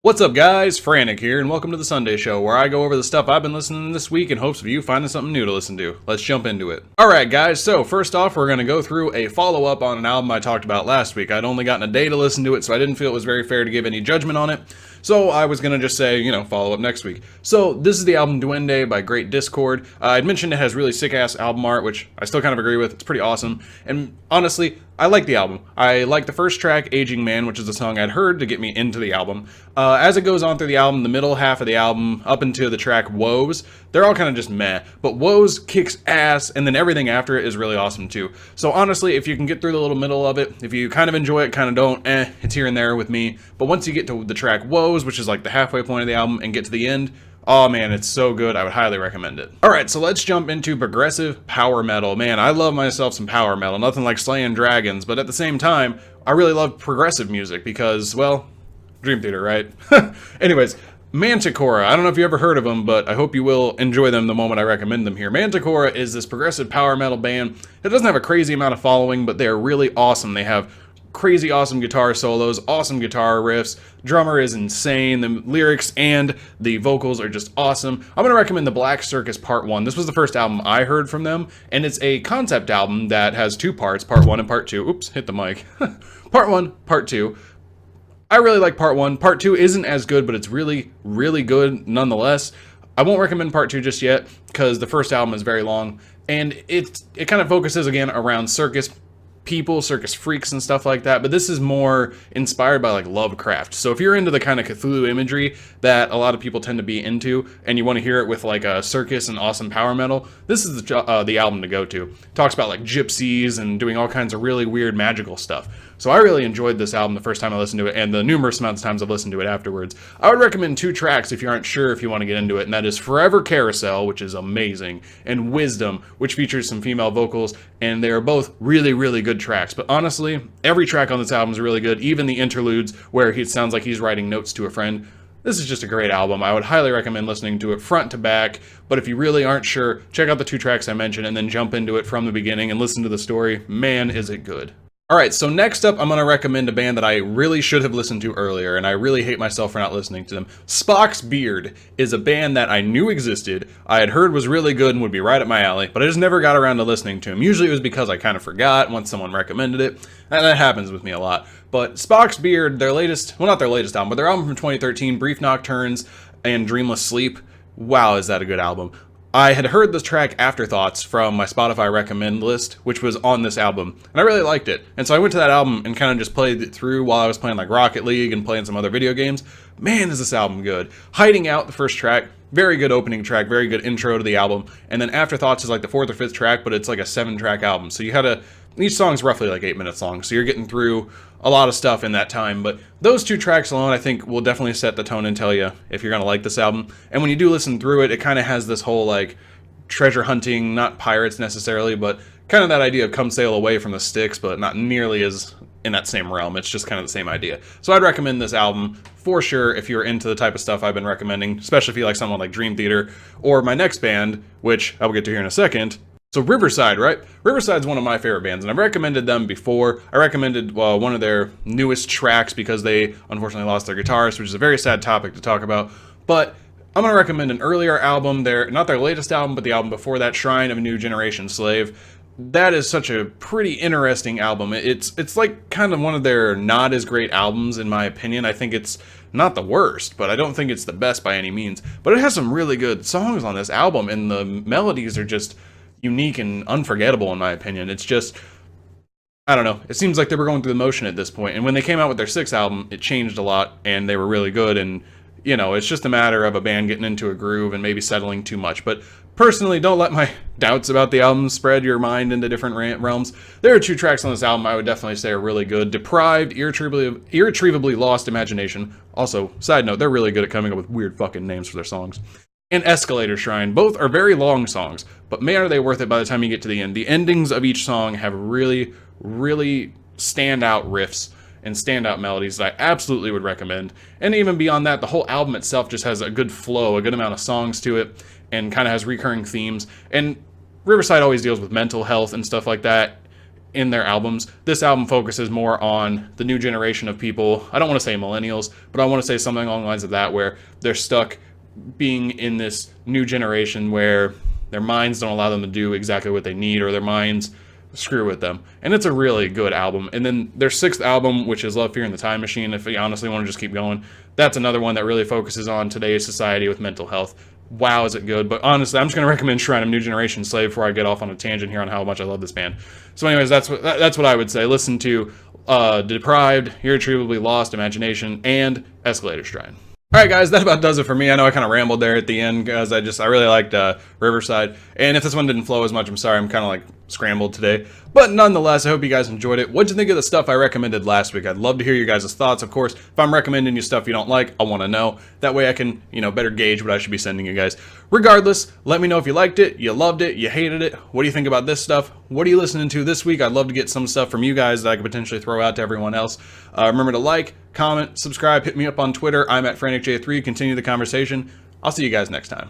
What's up, guys? Frantic here, and welcome to the Sunday Show, where I go over the stuff I've been listening to this week in hopes of you finding something new to listen to. Let's jump into it. Alright, guys, so first off, we're going to go through a follow-up on an album I talked about last week. I'd only gotten a day to listen to it, so I didn't feel it was very fair to give any judgment on it. So I was going to just say, follow up next week. So this is the album Duende by Great Discord. I'd mentioned it has really sick-ass album art, which I still kind of agree with. It's pretty awesome. And honestly, I like the album. I like the first track, Aging Man, which is a song I'd heard to get me into the album. As it goes on through the album, the middle half of the album, up into the track Woes, they're all kind of just meh. But Woes kicks ass, and then everything after it is really awesome too. So honestly, if you can get through the little middle of it, if you kind of enjoy it, kind of don't, it's here and there with me. But once you get to the track Woes, which is like the halfway point of the album, and get to the end, oh man, it's so good. I would highly recommend it. Alright, so let's jump into progressive power metal. Man, I love myself some power metal. Nothing like slaying dragons, but at the same time, I really love progressive music because, well, Dream Theater, right? Anyways, Manticora. I don't know if you ever heard of them, but I hope you will enjoy them the moment I recommend them here. Manticora is this progressive power metal band. It doesn't have a crazy amount of following, but they're really awesome. They have crazy awesome guitar solos, awesome guitar riffs, drummer is insane, the lyrics and the vocals are just awesome. I'm going to recommend the Black Circus Part 1. This was the first album I heard from them, and it's a concept album that has two parts, Part 1 and Part 2. Oops, hit the mic. Part 1, Part 2. I really like Part 1. Part 2 isn't as good, but it's really, really good nonetheless. I won't recommend Part 2 just yet, because the first album is very long, and it kind of focuses again around circus people, circus freaks and stuff like that, but this is more inspired by like Lovecraft. So if you're into the kind of Cthulhu imagery that a lot of people tend to be into, and you want to hear it with like a circus and awesome power metal, this is the album to go to. It talks about like gypsies and doing all kinds of really weird magical stuff. So I really enjoyed this album the first time I listened to it, and the numerous amounts of times I've listened to it afterwards. I would recommend two tracks if you aren't sure if you want to get into it, and that is Forever Carousel, which is amazing, and Wisdom, which features some female vocals, and they are both really, really good tracks. But honestly, every track on this album is really good, even the interludes where it sounds like he's writing notes to a friend. This is just a great album. I would highly recommend listening to it front to back, but if you really aren't sure, check out the two tracks I mentioned and then jump into it from the beginning and listen to the story. Man, is it good. Alright, so next up I'm going to recommend a band that I really should have listened to earlier, and I really hate myself for not listening to them. Spock's Beard is a band that I knew existed, I had heard was really good and would be right up my alley, but I just never got around to listening to them. Usually it was because I kind of forgot once someone recommended it, and that happens with me a lot. But Spock's Beard, their latest, well not their latest album, but their album from 2013, Brief Nocturnes and Dreamless Sleep, wow is that a good album. I had heard this track Afterthoughts from my Spotify recommend list, which was on this album, and I really liked it. And so I went to that album and kind of just played it through while I was playing like Rocket League and playing some other video games. Man, is this album good. Hiding Out, the first track, very good opening track, very good intro to the album. And then Afterthoughts is like the fourth or fifth track, but it's like a 7-track album. So you had each song's roughly like 8 minutes long, so you're getting through a lot of stuff in that time, but those two tracks alone I think will definitely set the tone and tell you if you're gonna like this album. And when you do listen through it, it kind of has this whole like treasure hunting, not pirates necessarily, but kind of that idea of come sail away from the sticks, but not nearly as in that same realm. It's just kind of the same idea. So I'd recommend this album for sure if you're into the type of stuff I've been recommending, especially if you like someone like Dream Theater, or my next band, which I will get to here in a second. So Riverside, right? Riverside's one of my favorite bands, and I've recommended them before. I recommended one of their newest tracks because they unfortunately lost their guitarist, which is a very sad topic to talk about. But I'm going to recommend an earlier album, not their latest album, but the album before that, Shrine of a New Generation Slave. That is such a pretty interesting album. It's like kind of one of their not as great albums in my opinion. I think it's not the worst, but I don't think it's the best by any means. But it has some really good songs on this album, and the melodies are just unique and unforgettable in my opinion. It's just, I don't know, it seems like they were going through the motion at this point, and when they came out with their sixth album it changed a lot and they were really good, and it's just a matter of a band getting into a groove and maybe settling too much. But personally, don't let my doubts about the album spread your mind into different realms. There are two tracks on this album I would definitely say are really good. Deprived, Irretrievably Lost Imagination. Also, side note, they're really good at coming up with weird fucking names for their songs. And Escalator Shrine. Both are very long songs, but man are they worth it by the time you get to the end. The endings of each song have really, really standout riffs and standout melodies that I absolutely would recommend. And even beyond that, the whole album itself just has a good flow, a good amount of songs to it, and kind of has recurring themes. And Riverside always deals with mental health and stuff like that. in their albums. This album focuses more on the new generation of people. I don't want to say millennials, but I want to say something along the lines of that, where they're stuck being in this new generation where their minds don't allow them to do exactly what they need, or their minds screw with them. And it's a really good album. And then their 6th album, which is Love, Fear, and the Time Machine, if you honestly want to just keep going, that's another one that really focuses on today's society with mental health. Wow, is it good. But honestly, I'm just going to recommend Shrine of New Generation Slave before I get off on a tangent here on how much I love this band. So anyways, that's what I would say. Listen to Deprived, Irretrievably Lost, Imagination, and Escalator Shrine. Alright guys, that about does it for me. I know I kind of rambled there at the end, guys. I really liked Riverside. And if this one didn't flow as much, I'm sorry. I'm kind of like scrambled today. But nonetheless, I hope you guys enjoyed it. What'd you think of the stuff I recommended last week? I'd love to hear your guys' thoughts. Of course, if I'm recommending you stuff you don't like, I want to know. That way I can, better gauge what I should be sending you guys. Regardless, let me know if you liked it, you loved it, you hated it. What do you think about this stuff? What are you listening to this week? I'd love to get some stuff from you guys that I could potentially throw out to everyone else. Remember to like, comment, subscribe, hit me up on Twitter. I'm at FranticJ3. Continue the conversation. I'll see you guys next time.